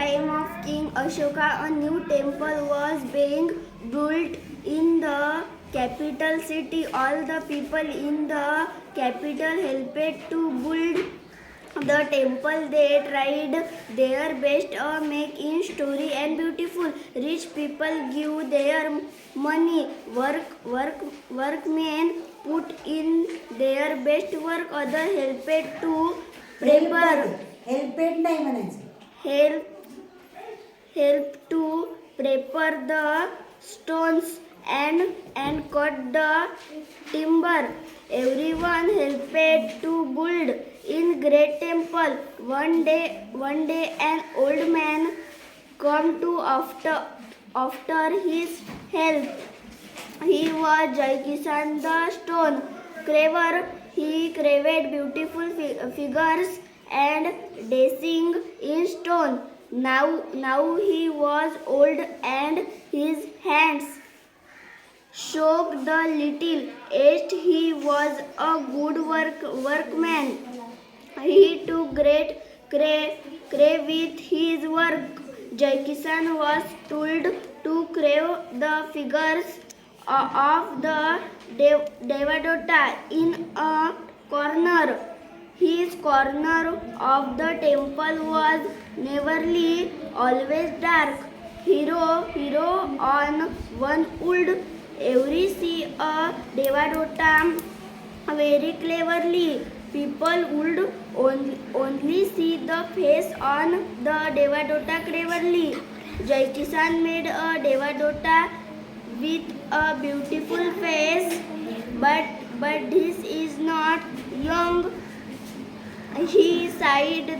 time of King Ashoka, a new temple was being built in the capital city. All the people in the capital helped to build the temple. They tried their best to make it story and beautiful. Rich people give their money. Workmen put in their best work. Other helped to prepare. हेल्पेड नाही म्हणायचं. Help to prepare the stones and cut the timber. Everyone helped to build in great temple. One day an old man come to after his help. He was Jai Kisan the stone carver. He carved beautiful figures and dancing in stone. Now he was old and his hands shook the little. Yet he was a good workman. He took great care with his work. Jai Kisan was told to carve the figures of the Devadota in a corner. His corner of the temple was nearly always dark. Hero on one would every see a Devadota very cleverly. People would only see the face on the Devadota cleverly. Jai Kisan made a Devadota with a beautiful face, but this is not young. He sighed.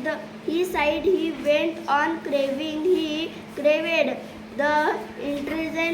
He went on craving. He craved the intelligent